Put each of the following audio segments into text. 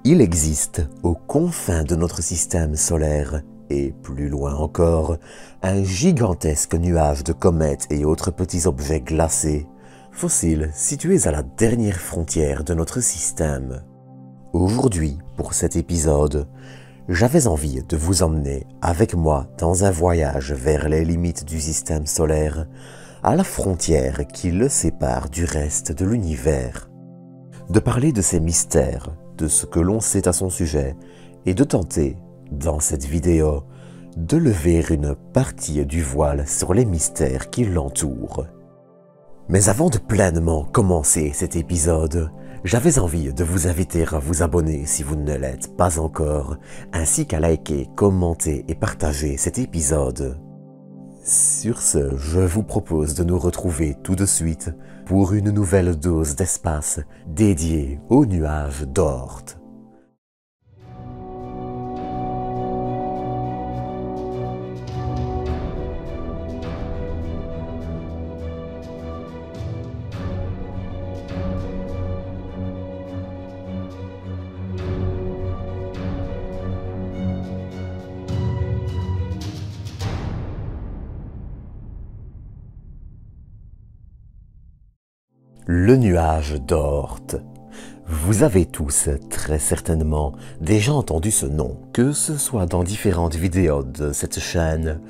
Il existe, aux confins de notre système solaire, et plus loin encore, un gigantesque nuage de comètes et autres petits objets glacés, fossiles situés à la dernière frontière de notre système. Aujourd'hui, pour cet épisode, j'avais envie de vous emmener avec moi dans un voyage vers les limites du système solaire, à la frontière qui le sépare du reste de l'univers. De parler de ses mystères, de ce que l'on sait à son sujet, et de tenter, dans cette vidéo, de lever une partie du voile sur les mystères qui l'entourent. Mais avant de pleinement commencer cet épisode, j'avais envie de vous inviter à vous abonner si vous ne l'êtes pas encore, ainsi qu'à liker, commenter et partager cet épisode. Sur ce, je vous propose de nous retrouver tout de suite pour une nouvelle dose d'espace dédiée au nuage d'Oort. Le nuage d'Oort. Vous avez tous, très certainement, déjà entendu ce nom, que ce soit dans différentes vidéos de cette chaîne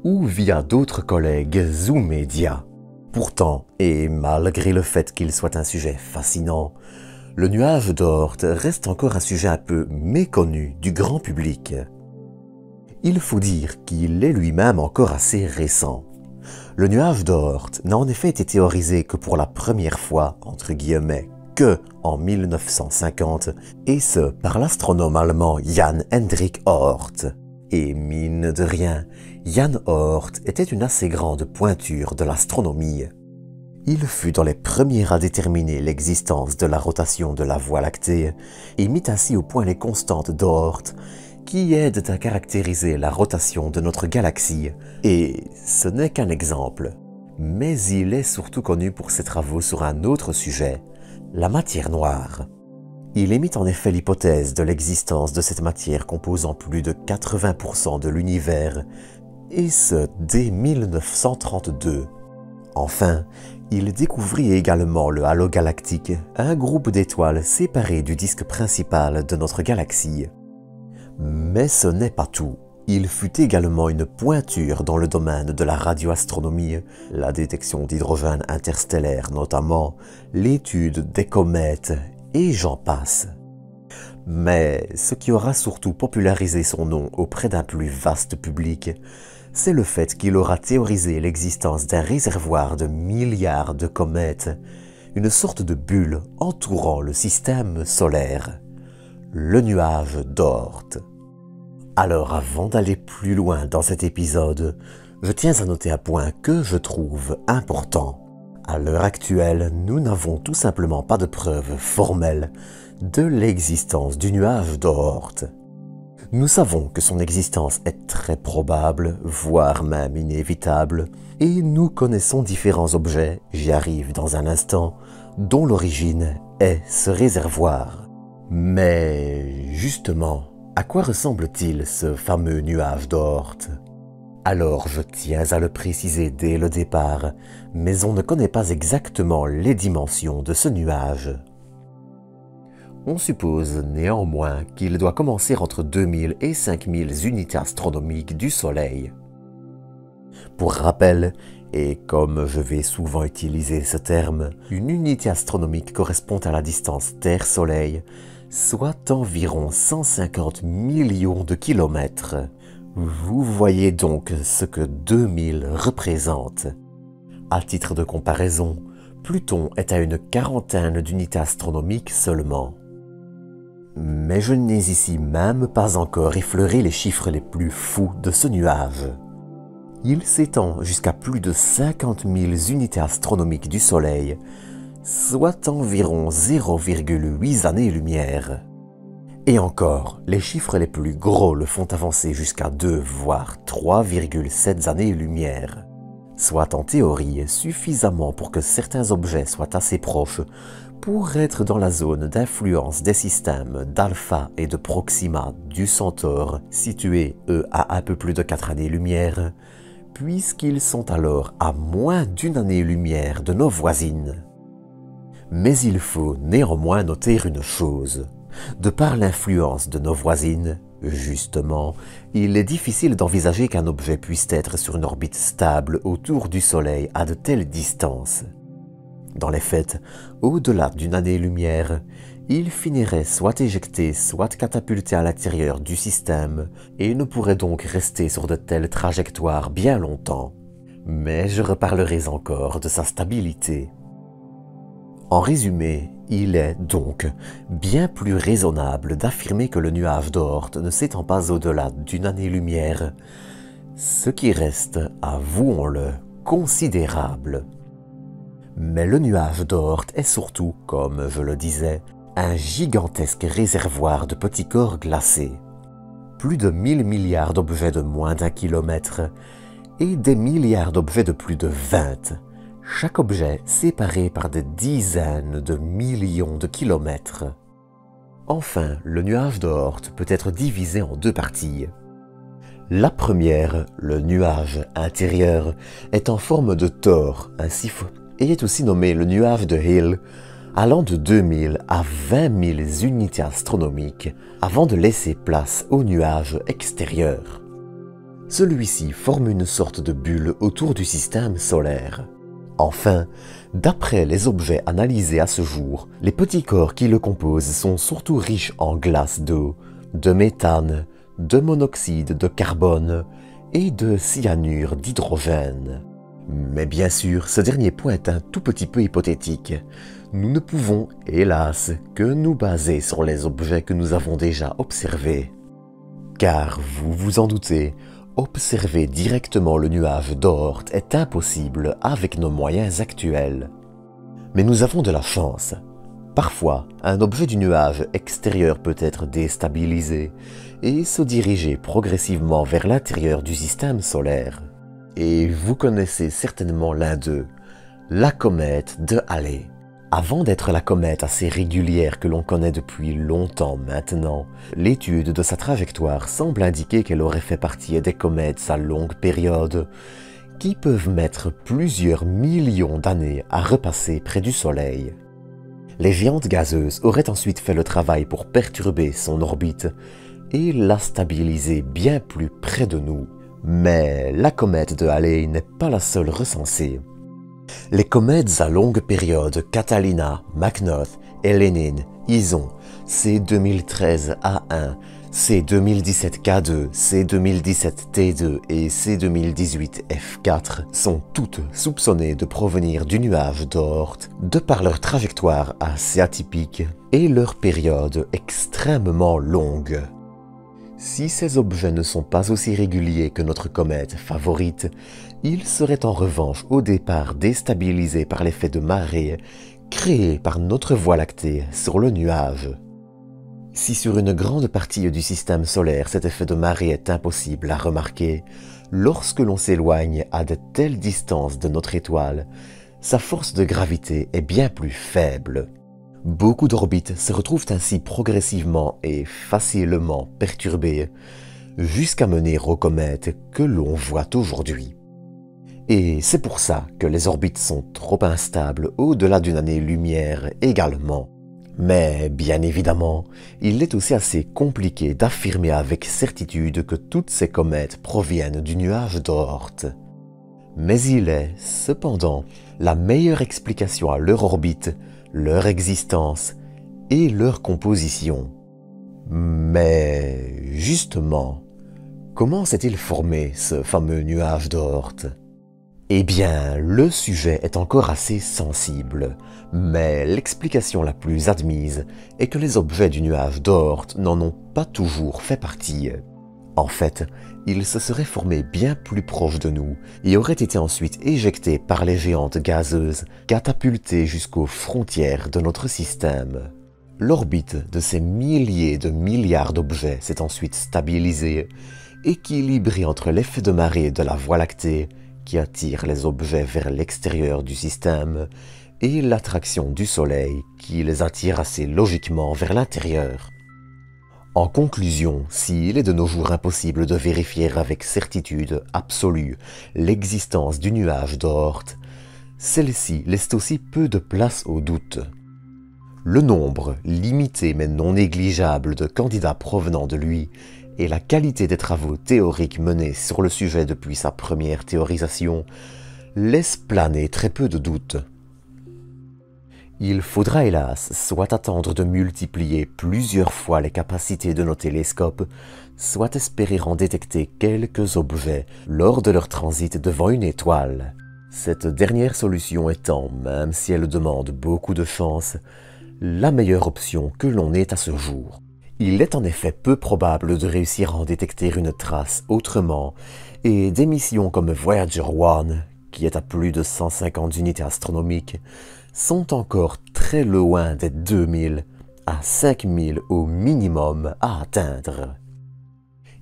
ou via d'autres collègues ou médias. Pourtant, et malgré le fait qu'il soit un sujet fascinant, le nuage d'Oort reste encore un sujet un peu méconnu du grand public. Il faut dire qu'il est lui-même encore assez récent. Le nuage d'Oort n'a en effet été théorisé que pour la première fois, entre guillemets, que en 1950, et ce par l'astronome allemand Jan Hendrik Oort. Et mine de rien, Jan Oort était une assez grande pointure de l'astronomie. Il fut dans les premiers à déterminer l'existence de la rotation de la Voie lactée et mit ainsi au point les constantes d'Oort qui aident à caractériser la rotation de notre galaxie. Et ce n'est qu'un exemple, mais il est surtout connu pour ses travaux sur un autre sujet, la matière noire. Il émit en effet l'hypothèse de l'existence de cette matière composant plus de 80% de l'univers, et ce dès 1932. Enfin, il découvrit également le halo galactique, un groupe d'étoiles séparées du disque principal de notre galaxie. Mais ce n'est pas tout. Il fut également une pointure dans le domaine de la radioastronomie, la détection d'hydrogène interstellaire notamment, l'étude des comètes, et j'en passe. Mais ce qui aura surtout popularisé son nom auprès d'un plus vaste public, c'est le fait qu'il aura théorisé l'existence d'un réservoir de milliards de comètes, une sorte de bulle entourant le système solaire. Le nuage d'Oort. Alors avant d'aller plus loin dans cet épisode, je tiens à noter un point que je trouve important. À l'heure actuelle, nous n'avons tout simplement pas de preuves formelles de l'existence du nuage d'Oort. Nous savons que son existence est très probable, voire même inévitable, et nous connaissons différents objets, j'y arrive dans un instant, dont l'origine est ce réservoir. Mais justement, à quoi ressemble-t-il ce fameux nuage d'Oort? Alors je tiens à le préciser dès le départ, mais on ne connaît pas exactement les dimensions de ce nuage. On suppose néanmoins qu'il doit commencer entre 2000 et 5000 unités astronomiques du Soleil. Pour rappel, et comme je vais souvent utiliser ce terme, une unité astronomique correspond à la distance Terre-Soleil, soit environ 150 millions de kilomètres. Vous voyez donc ce que 2000 représente. À titre de comparaison, Pluton est à une quarantaine d'unités astronomiques seulement. Mais je n'ai ici même pas encore effleuré les chiffres les plus fous de ce nuage. Il s'étend jusqu'à plus de 50 000 unités astronomiques du Soleil, soit environ 0,8 années-lumière. Et encore, les chiffres les plus gros le font avancer jusqu'à 2 voire 3,7 années-lumière, soit en théorie suffisamment pour que certains objets soient assez proches pour être dans la zone d'influence des systèmes d'Alpha et de Proxima du Centaure, situés eux à un peu plus de 4 années-lumière, puisqu'ils sont alors à moins d'une année-lumière de nos voisines. Mais il faut néanmoins noter une chose. De par l'influence de nos voisines, justement, il est difficile d'envisager qu'un objet puisse être sur une orbite stable autour du Soleil à de telles distances. Dans les faits, au-delà d'une année-lumière, il finirait soit éjecté, soit catapulté à l'intérieur du système et ne pourrait donc rester sur de telles trajectoires bien longtemps. Mais je reparlerai encore de sa stabilité. En résumé, il est donc bien plus raisonnable d'affirmer que le nuage d'Oort ne s'étend pas au-delà d'une année-lumière, ce qui reste, avouons-le, considérable. Mais le nuage d'Oort est surtout, comme je le disais, un gigantesque réservoir de petits corps glacés. Plus de 1000 milliards d'objets de moins d'1 kilomètre et des milliards d'objets de plus de 20. Chaque objet séparé par des dizaines de millions de kilomètres. Enfin, le nuage d'Oort peut être divisé en deux parties. La première, le nuage intérieur, est en forme de tore, ainsi et est aussi nommé le nuage de Hill, allant de 2000 à 20 000 unités astronomiques avant de laisser place au nuage extérieur. Celui-ci forme une sorte de bulle autour du système solaire. Enfin, d'après les objets analysés à ce jour, les petits corps qui le composent sont surtout riches en glace d'eau, de méthane, de monoxyde de carbone et de cyanure d'hydrogène. Mais bien sûr, ce dernier point est un tout petit peu hypothétique. Nous ne pouvons, hélas, que nous baser sur les objets que nous avons déjà observés. Car, vous vous en doutez, observer directement le nuage d'Oort est impossible avec nos moyens actuels. Mais nous avons de la chance. Parfois, un objet du nuage extérieur peut être déstabilisé et se diriger progressivement vers l'intérieur du système solaire. Et vous connaissez certainement l'un d'eux, la comète de Halley. Avant d'être la comète assez régulière que l'on connaît depuis longtemps maintenant, l'étude de sa trajectoire semble indiquer qu'elle aurait fait partie des comètes à longue période, qui peuvent mettre plusieurs millions d'années à repasser près du Soleil. Les géantes gazeuses auraient ensuite fait le travail pour perturber son orbite et la stabiliser bien plus près de nous. Mais la comète de Halley n'est pas la seule recensée. Les comètes à longue période Catalina, McNaught et Lénine, Ison, C2013A1, C2017K2, C2017T2 et C2018F4 sont toutes soupçonnées de provenir du nuage d'Oort de par leur trajectoire assez atypique et leur période extrêmement longue. Si ces objets ne sont pas aussi réguliers que notre comète favorite, ils seraient en revanche au départ déstabilisés par l'effet de marée créé par notre Voie lactée sur le nuage. Si sur une grande partie du système solaire cet effet de marée est impossible à remarquer, lorsque l'on s'éloigne à de telles distances de notre étoile, sa force de gravité est bien plus faible. Beaucoup d'orbites se retrouvent ainsi progressivement et facilement perturbées, jusqu'à mener aux comètes que l'on voit aujourd'hui. Et c'est pour ça que les orbites sont trop instables au-delà d'une année-lumière également. Mais bien évidemment, il est aussi assez compliqué d'affirmer avec certitude que toutes ces comètes proviennent du nuage d'Oort. Mais il est, cependant, la meilleure explication à leur orbite, leur existence et leur composition. Mais justement, comment s'est-il formé ce fameux nuage d'Oort ? Eh bien, le sujet est encore assez sensible, mais l'explication la plus admise est que les objets du nuage d'Oort n'en ont pas toujours fait partie. En fait, ils se seraient formés bien plus proches de nous et auraient été ensuite éjectés par les géantes gazeuses, catapultés jusqu'aux frontières de notre système. L'orbite de ces milliers de milliards d'objets s'est ensuite stabilisée, équilibrée entre l'effet de marée de la Voie lactée, qui attire les objets vers l'extérieur du système, et l'attraction du Soleil qui les attire assez logiquement vers l'intérieur. En conclusion, s'il est de nos jours impossible de vérifier avec certitude absolue l'existence du nuage d'Oort, celle-ci laisse aussi peu de place au doute. Le nombre, limité mais non négligeable, de candidats provenant de lui et la qualité des travaux théoriques menés sur le sujet depuis sa première théorisation laissent planer très peu de doutes. Il faudra hélas soit attendre de multiplier plusieurs fois les capacités de nos télescopes, soit espérer en détecter quelques objets lors de leur transit devant une étoile. Cette dernière solution étant, même si elle demande beaucoup de chance, la meilleure option que l'on ait à ce jour. Il est en effet peu probable de réussir à en détecter une trace autrement, et des missions comme Voyager 1, qui est à plus de 150 unités astronomiques, sont encore très loin des 2000 à 5000 au minimum à atteindre.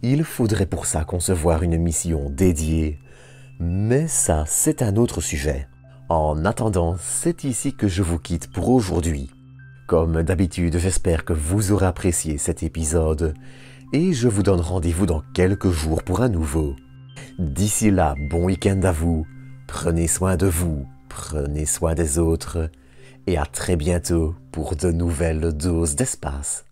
Il faudrait pour ça concevoir une mission dédiée, mais ça c'est un autre sujet. En attendant, c'est ici que je vous quitte pour aujourd'hui. Comme d'habitude, j'espère que vous aurez apprécié cet épisode, et je vous donne rendez-vous dans quelques jours pour un nouveau. D'ici là, bon week-end à vous, prenez soin de vous, prenez soin des autres, et à très bientôt pour de nouvelles doses d'espace.